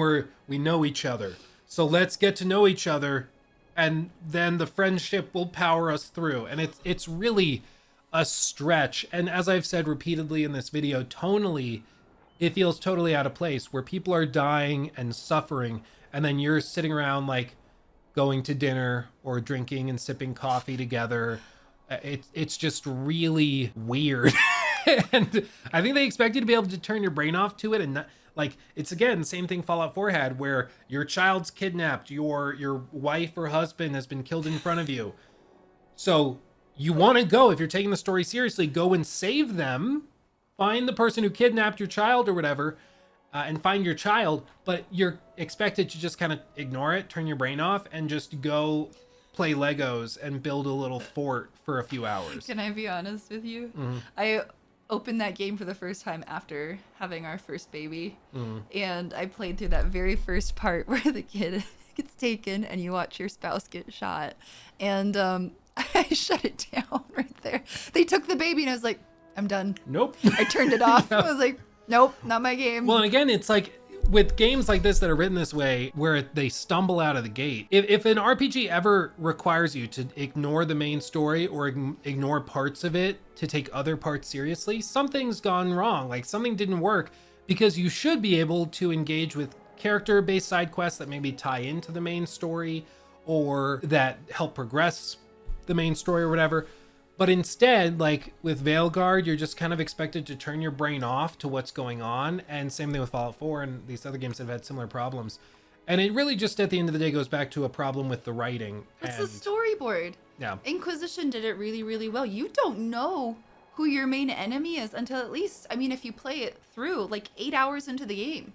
we know each other. So let's get to know each other, and then the friendship will power us through. And it's really a stretch. And as I've said repeatedly in this video, tonally, it feels totally out of place, where people are dying and suffering, and then you're sitting around like going to dinner or drinking and sipping coffee together. It's just really weird. And I think they expect you to be able to turn your brain off to it, and not, like, it's again same thing Fallout 4 had, where your child's kidnapped, your wife or husband has been killed in front of you. So you want to go, if you're taking the story seriously, go and save them, find the person who kidnapped your child or whatever, and find your child. But you're expected to just kind of ignore it, turn your brain off, and just go play Legos and build a little fort for a few hours. Can I be honest with you? Mm-hmm. I opened that game for the first time after having our first baby. Mm-hmm. And I played through that very first part where the kid gets taken and you watch your spouse get shot. And I shut it down right there. They took the baby and I was like, I'm done. Nope. I turned it off. I was like, nope, not my game. Well, and again, it's like with games like this that are written this way, where they stumble out of the gate. If an RPG ever requires you to ignore the main story or ignore parts of it to take other parts seriously, something's gone wrong. Like, something didn't work, because you should be able to engage with character-based side quests that maybe tie into the main story or that help progress the main story or whatever. But instead, like with Veilguard, you're just kind of expected to turn your brain off to what's going on. And same thing with Fallout 4 and these other games that have had similar problems. And it really just at the end of the day goes back to a problem with the writing. It's the storyboard. Yeah. Inquisition did it really, really well. You don't know who your main enemy is until at least, I mean, if you play it through like 8 hours into the game,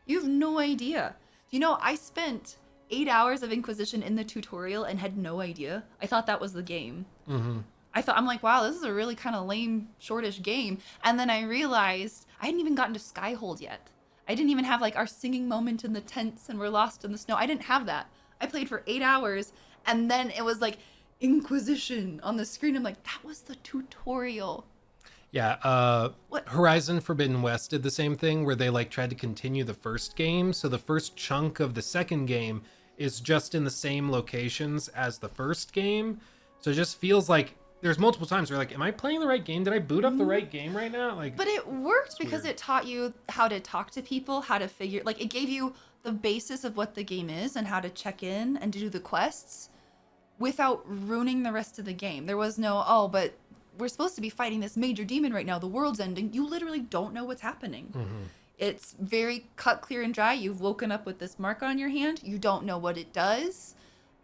you have no idea. You know, I spent 8 hours of Inquisition in the tutorial and had no idea. I thought that was the game. Mm-hmm. I'm like, wow, this is a really kind of lame, shortish game. And then I realized I hadn't even gotten to Skyhold yet. I didn't even have like our singing moment in the tents and we're lost in the snow. I didn't have that. I played for 8 hours and then it was like Inquisition on the screen. I'm like, that was the tutorial. Yeah, Horizon Forbidden West did the same thing, where they like tried to continue the first game. So the first chunk of the second game is just in the same locations as the first game. So it just feels like there's multiple times where like, am I playing the right game? Did I boot up the right game right now? Like, but it worked because it taught you how to talk to people, how to figure, like it gave you the basis of what the game is and how to check in and to do the quests without ruining the rest of the game. There was no, oh, but we're supposed to be fighting this major demon right now. The world's ending. You literally don't know what's happening. Mm-hmm. It's very cut, clear, and dry. You've woken up with this mark on your hand. You don't know what it does.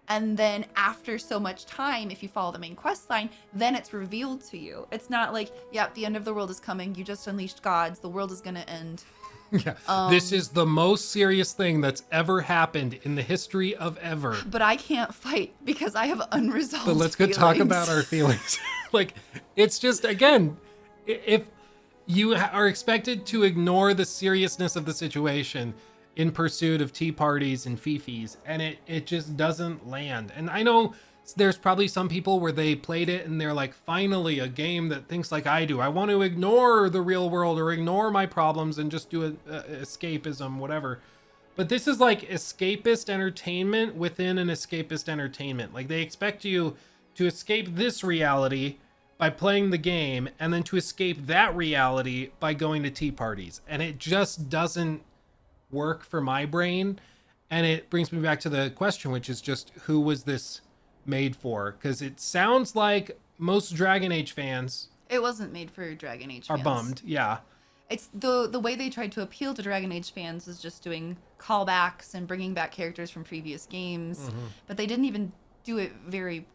And then after so much time, if you follow the main quest line, then it's revealed to you. It's not like, yeah, the end of the world is coming. You just unleashed gods. The world is going to end. Yeah, this is the most serious thing that's ever happened in the history of ever. But I can't fight because I have unresolved But let's go talk about our feelings. Like, it's just, again, if you are expected to ignore the seriousness of the situation in pursuit of tea parties and fifis, and it just doesn't land. And I know there's probably some people where they played it and they're like, finally a game that thinks like I do. I want to ignore the real world or ignore my problems and just do escapism, whatever. But this is like escapist entertainment within an escapist entertainment. Like they expect you to escape this reality by playing the game and then to escape that reality by going to tea parties. And it just doesn't work for my brain. And it brings me back to the question, which is just who was this made for? Because it sounds like most Dragon Age fans It wasn't made for Dragon Age are fans. bummed. Yeah. It's the way they tried to appeal to Dragon Age fans is just doing callbacks and bringing back characters from previous games, but they didn't even do it very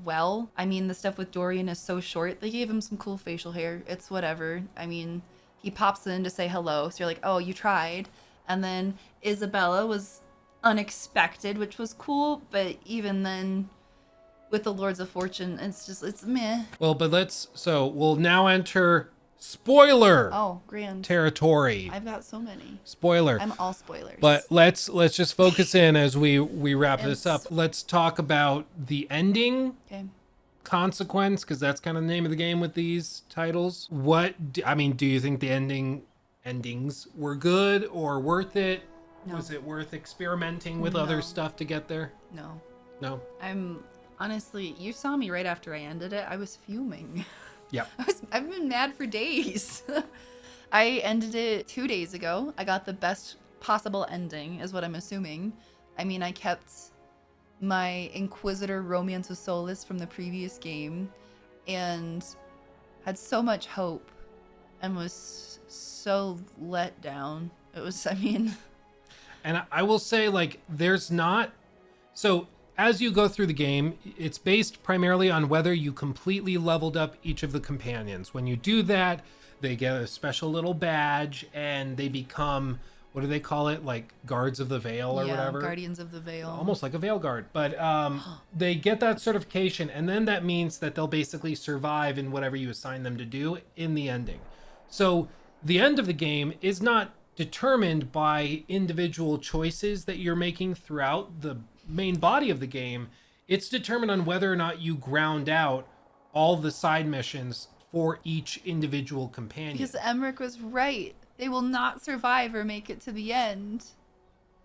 well. I mean, the stuff with Dorian is so short. They gave him some cool facial hair. It's whatever. I mean, he pops in to say hello, so you're like, oh, you tried. And then Isabella was unexpected, which was cool, but even then, with the Lords of Fortune, it's meh. Well, but we'll now enter spoiler Oh, grand. territory. I've got so many. Spoiler. I'm all spoilers. But let's just focus in as we wrap this Yes. up. Let's talk about the ending Okay. consequence, because that's kind of the name of the game with these titles. Do you think the endings were good or worth it? No. Was it worth experimenting with other stuff to get there? No. No. I'm honestly, you saw me right after I ended it. I was fuming. Yeah. I've been mad for days. I ended it 2 days ago. I got the best possible ending, is what I'm assuming. I mean, I kept my Inquisitor Romance with Solus from the previous game and had so much hope and was so let down. It was, I mean... And I will say, like, there's not... So, as you go through the game, it's based primarily on whether you completely leveled up each of the companions. When you do that, they get a special little badge, and they become... What do they call it? Like, Guards of the Veil or whatever? Guardians of the Veil. Almost like a Veilguard. But they get that certification, and then that means that they'll basically survive in whatever you assign them to do in the ending. So, the end of the game is not determined by individual choices that you're making throughout the main body of the game. It's determined on whether or not you ground out all the side missions for each individual companion. Because Emmerich was right. They will not survive or make it to the end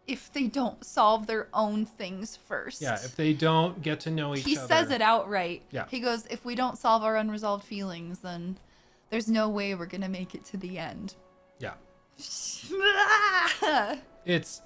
if they don't solve their own things first. Yeah, if they don't get to know each other. He says it outright. Yeah. He goes, if we don't solve our unresolved feelings, then there's no way we're going to make it to the end. Yeah. It's...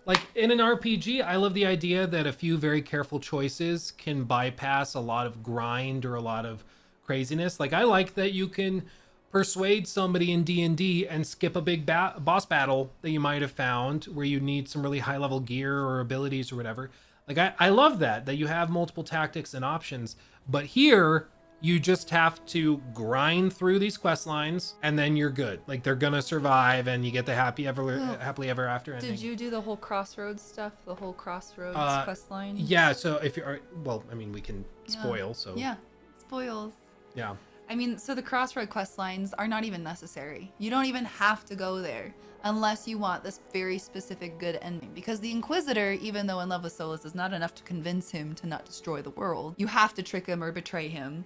like, in an RPG, I love the idea that a few very careful choices can bypass a lot of grind or a lot of craziness. Like, I like that you can persuade somebody in D&D and skip a big boss battle that you might have found where you need some really high-level gear or abilities or whatever. Like, I love that you have multiple tactics and options. But here, you just have to grind through these quest lines and then you're good. Like, they're gonna survive and you get the happily ever after ending. Did you do the whole Crossroads stuff? The whole Crossroads quest line? Yeah, so if you're... Well, I mean, we can spoil, so... Yeah, spoils. Yeah. I mean, so the Crossroad quest lines are not even necessary. You don't even have to go there unless you want this very specific good ending. Because the Inquisitor, even though in love with Solus, is not enough to convince him to not destroy the world. You have to trick him or betray him.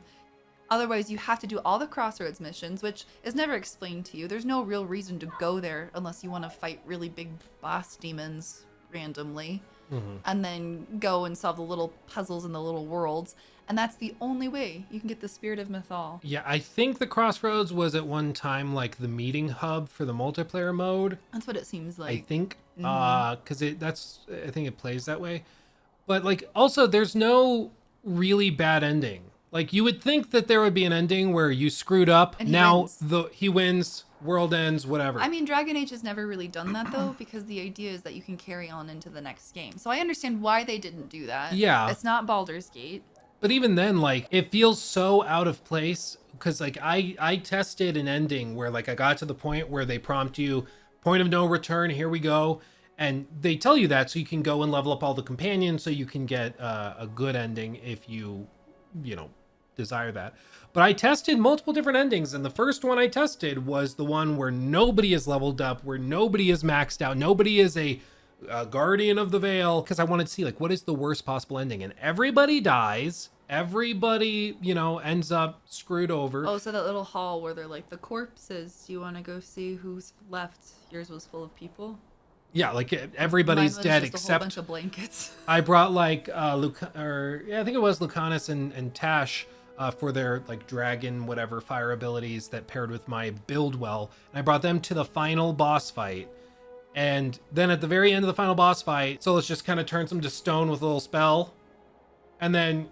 Otherwise, you have to do all the Crossroads missions, which is never explained to you. There's no real reason to go there unless you want to fight really big boss demons randomly. And then go and solve the little puzzles in the little worlds. And that's the only way you can get the Spirit of Mythal. Yeah, I think the Crossroads was at one time like the meeting hub for the multiplayer mode. That's what it seems like. I think, because I think it plays that way. But like, also, there's no really bad ending. Like, you would think that there would be an ending where you screwed up. And he wins, world ends, whatever. I mean, Dragon Age has never really done that, though, because the idea is that you can carry on into the next game. So I understand why they didn't do that. Yeah. It's not Baldur's Gate. But even then, like, it feels so out of place because, like, I tested an ending where, like, I got to the point where they prompt you, point of no return, here we go. And they tell you that so you can go and level up all the companions so you can get a good ending if you desire that. But I tested multiple different endings, and the first one I tested was the one where nobody is leveled up, where nobody is maxed out, nobody is a guardian of the veil, because I wanted to see, like, what is the worst possible ending? And everybody dies, everybody ends up screwed over. Oh, so that little hall where they're like, the corpses, do you want to go see who's left? Yours was full of people. Yeah, like Mine everybody's was dead just a whole except bunch of blankets. I brought like I think it was Lucanus and Tash for their like dragon whatever fire abilities that paired with my build well. And I brought them to the final boss fight. And then at the very end of the final boss fight, Solus just kind of turns him to stone with a little spell. And then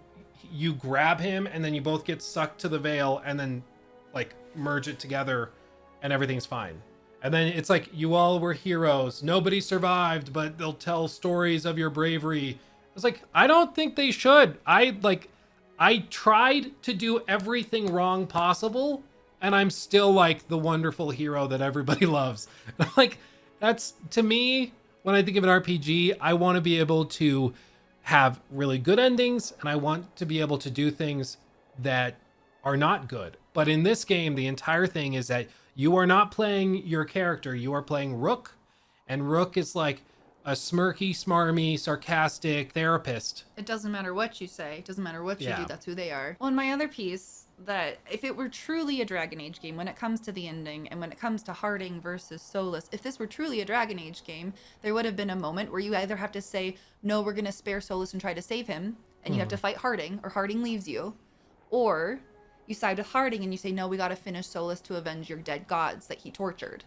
you grab him and then you both get sucked to the veil and then like merge it together and everything's fine. And then it's like, you all were heroes. Nobody survived, but they'll tell stories of your bravery. I was like, I don't think they should. I tried to do everything wrong possible, and I'm still like the wonderful hero that everybody loves. Like, that's, to me, when I think of an RPG, I want to be able to have really good endings, and I want to be able to do things that are not good. But in this game, the entire thing is that you are not playing your character. You are playing Rook, and Rook is like a smirky, smarmy, sarcastic therapist. It doesn't matter what you say. It doesn't matter what you Yeah. do. That's who they are. Well, and my other piece, that if it were truly a Dragon Age game, when it comes to the ending and when it comes to Harding versus Solus, if this were truly a Dragon Age game, there would have been a moment where you either have to say, no, we're going to spare Solus and try to save him, and you have to fight Harding, or Harding leaves you, or you side with Harding and you say, no, we got to finish Solus to avenge your dead gods that he tortured.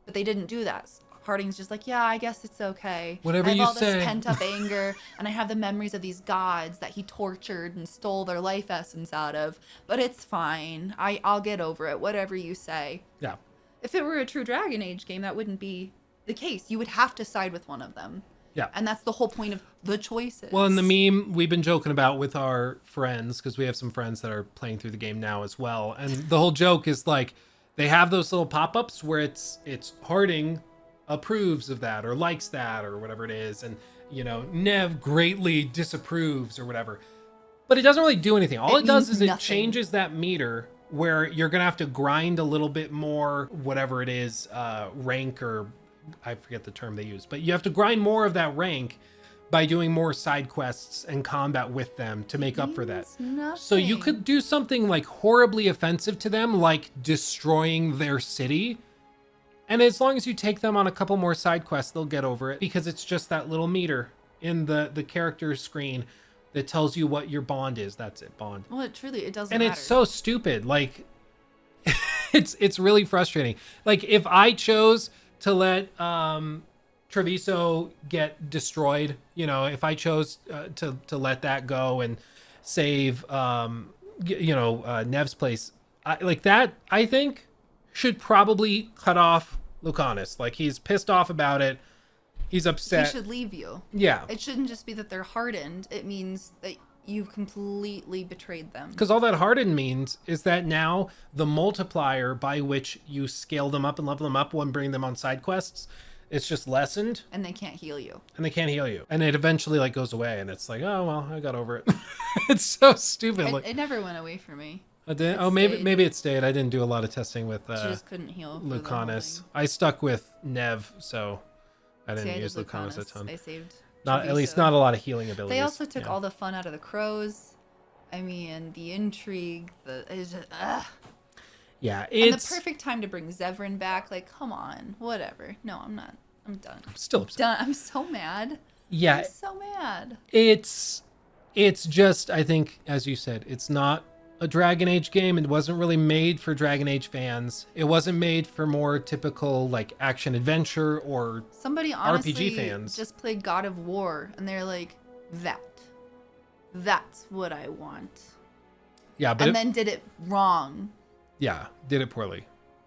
But they didn't do that. Harding's just like, yeah, I guess it's okay. Whatever I have you all say. this pent up anger, and I have the memories of these gods that he tortured and stole their life essence out of. But it's fine. I'll get over it. Whatever you say. Yeah. If it were a true Dragon Age game, that wouldn't be the case. You would have to side with one of them. Yeah. And that's the whole point of the choices. Well, and the meme we've been joking about with our friends, because we have some friends that are playing through the game now as well. And the whole joke is like, they have those little pop-ups where it's Harding approves of that or likes that or whatever it is. And, you know, Nev greatly disapproves or whatever. But it doesn't really do anything. All it does is it changes that meter where you're going to have to grind a little bit more, whatever it is, rank, or I forget the term they use, but you have to grind more of that rank by doing more side quests and combat with them to make up for that. So you could do something like horribly offensive to them, like destroying their city. And as long as you take them on a couple more side quests, they'll get over it, because it's just that little meter in the character screen that tells you what your bond is. That's it, bond. Well, it doesn't And matter. it's so stupid. Like, it's really frustrating. Like, if I chose to let Treviso get destroyed, you know, if I chose to let that go and save, Nev's place, like that, I think should probably cut off Lucanus. Like, he's pissed off about it. He's upset. He should leave you. Yeah. It shouldn't just be that they're hardened. It means that you've completely betrayed them. Because all that hardened means is that now the multiplier by which you scale them up and level them up when bringing them on side quests, it's just lessened. And they can't heal you. And they can't heal you. And it eventually like goes away, and it's like, oh well, I got over it. It's so stupid. It never went away for me. I did. Oh, stayed. maybe it stayed. I didn't do a lot of testing with She just couldn't heal. for the whole Lucanus. thing. I stuck with Nev, so I See, didn't I use did Lucanus a ton. I saved. Not at least Treviso. not a lot of healing abilities. They also took Yeah. all the fun out of the crows. I mean, the intrigue, it's just, ugh. Yeah, And it's the perfect time to bring Zevran back. Like, come on, whatever. No, I'm not. I'm done. still upset. Done. I'm so mad. Yeah, I'm so mad. it's just, I think, as you said, it's not a Dragon Age game. It wasn't really made for Dragon Age fans. It wasn't made for more typical like action adventure or Somebody honestly RPG fans. just played God of War, and they're like, that's what I want. yeah, but And then did it wrong. did it poorly.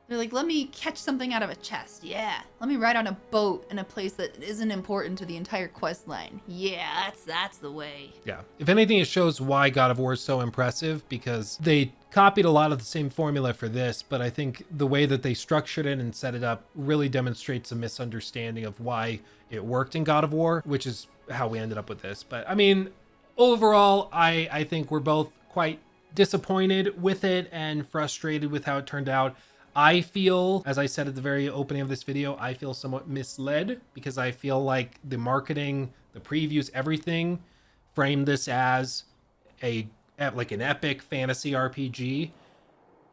They're like, let me catch something out of a chest. Yeah. Let me ride on a boat in a place that isn't important to the entire quest line. Yeah, that's the way. Yeah. If anything, it shows why God of War is so impressive, because they copied a lot of the same formula for this, but I think the way that they structured it and set it up really demonstrates a misunderstanding of why it worked in God of War, which is how we ended up with this. But I mean, overall, I think we're both quite disappointed with it and frustrated with how it turned out. I feel, as I said at the very opening of this video, I feel somewhat misled, because I feel like the marketing, the previews, everything framed this as like an epic fantasy RPG.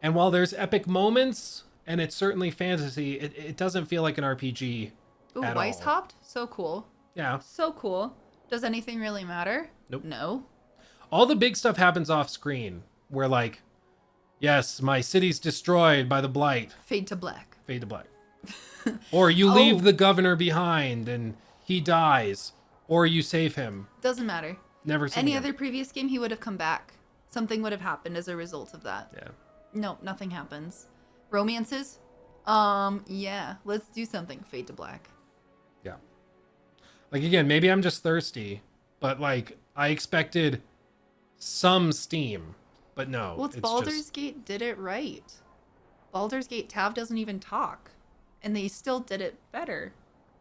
And while there's epic moments and it's certainly fantasy, it doesn't feel like an RPG Ooh, at Weiss all. hopped? So cool. Yeah. So cool. Does anything really matter? Nope. No. All the big stuff happens off screen where like, yes, my city's destroyed by the blight. Fade to black. Fade to black. Or you leave the governor behind and he dies. Or you save him. Doesn't matter. Never seen Any again. other previous game, he would have come back. Something would have happened as a result of that. Yeah. No, nothing happens. Romances? Yeah. Let's do something. Fade to black. Yeah. Like, again, maybe I'm just thirsty, but like, I expected some steam, but no. Well, it's Baldur's Gate did it right. Baldur's Gate Tav doesn't even talk. And they still did it better.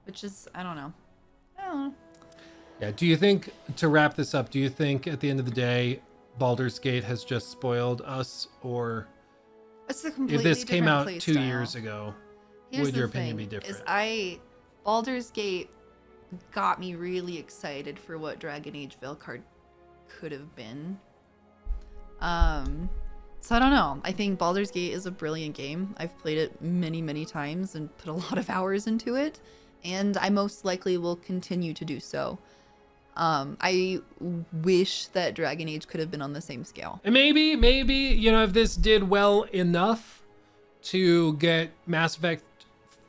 Which is, I don't know. Yeah. Do you think, to wrap this up, do you think at the end of the day, Baldur's Gate has just spoiled us? Or It's a completely if this came different out play 2 style. years ago, Here's would the your opinion thing, be different? Baldur's Gate got me really excited for what Dragon Age Veilguard could have been. So I don't know. I think Baldur's Gate is a brilliant game. I've played it many, many times and put a lot of hours into it, and I most likely will continue to do so. I wish that Dragon Age could have been on the same scale. And maybe, you know, if this did well enough to get Mass Effect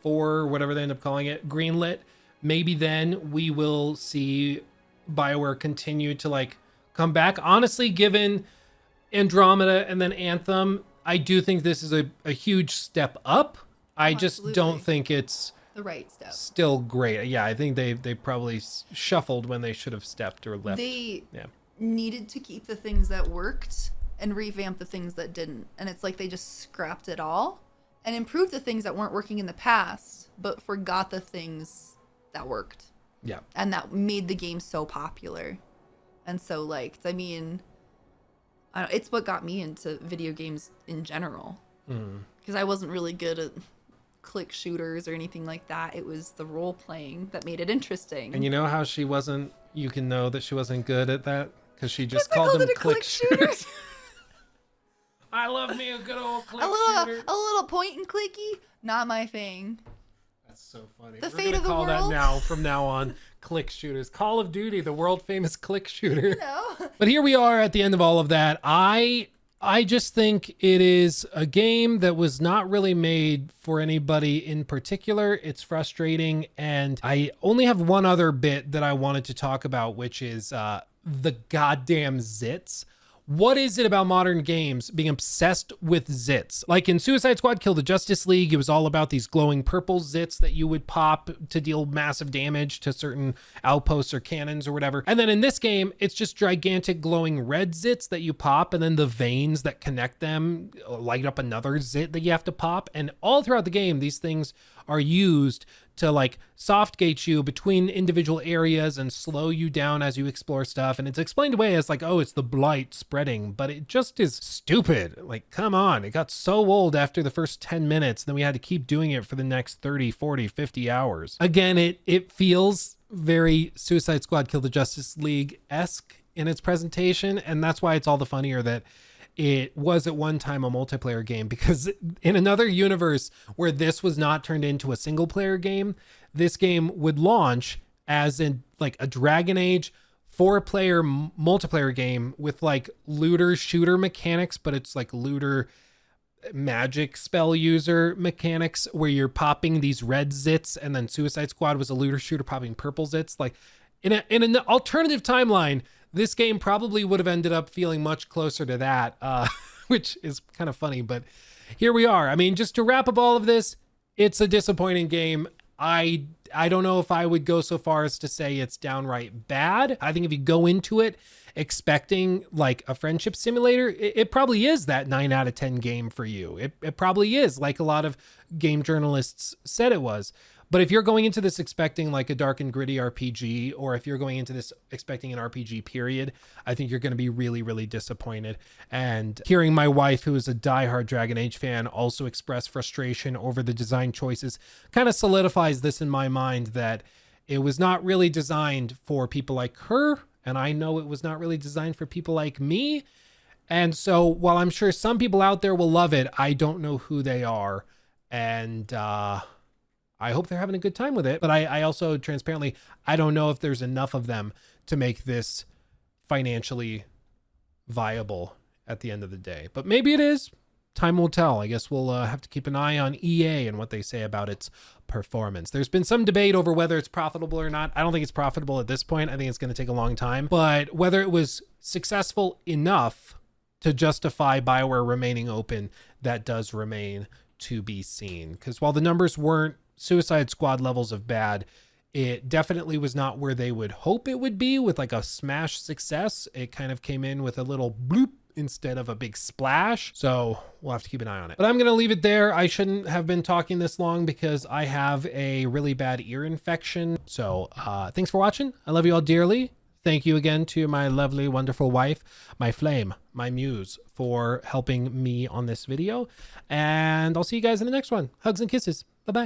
4, whatever they end up calling it, greenlit, maybe then we will see BioWare continue to like come back. Honestly, given Andromeda and then Anthem, I do think this is a huge step up. I just absolutely. don't think it's The right step. still great. Yeah, I think they probably shuffled when they should have stepped or left. They Yeah. needed to keep the things that worked and revamp the things that didn't. And it's like they just scrapped it all and improved the things that weren't working in the past, but forgot the things that worked. Yeah. And that made the game so popular and so liked. I mean, it's what got me into video games in general. Because I wasn't really good at click shooters or anything like that. It was the role playing that made it interesting. And you know how you can know that she wasn't good at that? Because she just I called called them it a click click shooter. shooters. I love me a good old click a shooter. little point and clicky, not my thing. That's so funny. The We're fate gonna of the call world. that now, from now on, click shooters. Call of Duty, the world famous click shooter. No. But here we are at the end of all of that. I just think it is a game that was not really made for anybody in particular. It's frustrating, and I only have one other bit that I wanted to talk about, which is the goddamn zits. What is it about modern games being obsessed with zits? Like in Suicide Squad Kill the Justice League, it was all about these glowing purple zits that you would pop to deal massive damage to certain outposts or cannons or whatever. And then in this game, it's just gigantic glowing red zits that you pop, and then the veins that connect them light up another zit that you have to pop. And all throughout the game, these things are used to like soft gate you between individual areas and slow you down as you explore stuff. And it's explained away as like, oh, it's the blight spreading, but it just is stupid. Like, come on. It got so old after the first 10 minutes. Then we had to keep doing it for the next 30, 40, 50 hours. Again, it feels very Suicide Squad Kill the Justice League-esque in its presentation. And that's why it's all the funnier that it was at one time a multiplayer game, because in another universe where this was not turned into a single player game, this game would launch as in like a Dragon Age 4-player multiplayer game with like looter shooter mechanics, but it's like looter magic spell user mechanics where you're popping these red zits, and then Suicide Squad was a looter shooter popping purple zits. Like in an alternative timeline, this game probably would have ended up feeling much closer to that, which is kind of funny, but here we are. I mean, just to wrap up all of this, it's a disappointing game. I don't know if I would go so far as to say it's downright bad. I think if you go into it expecting like a friendship simulator, it probably is that 9 out of 10 game for you. It probably is, like a lot of game journalists said it was. But if you're going into this expecting like a dark and gritty RPG, or if you're going into this expecting an RPG period, I think you're going to be really, really disappointed. And hearing my wife, who is a diehard Dragon Age fan, also express frustration over the design choices kind of solidifies this in my mind, that it was not really designed for people like her. And I know it was not really designed for people like me. And so while I'm sure some people out there will love it, I don't know who they are. And I hope they're having a good time with it. But I also transparently, I don't know if there's enough of them to make this financially viable at the end of the day. But maybe it is. Time will tell. I guess we'll have to keep an eye on EA and what they say about its performance. There's been some debate over whether it's profitable or not. I don't think it's profitable at this point. I think it's going to take a long time. But whether it was successful enough to justify BioWare remaining open, that does remain to be seen. Because while the numbers weren't Suicide Squad levels of bad, it definitely was not where they would hope it would be with like a smash success. It kind of came in with a little bloop instead of a big splash. So we'll have to keep an eye on it. But I'm going to leave it there. I shouldn't have been talking this long because I have a really bad ear infection. So thanks for watching. I love you all dearly. Thank you again to my lovely, wonderful wife, my flame, my muse, for helping me on this video. And I'll see you guys in the next one. Hugs and kisses.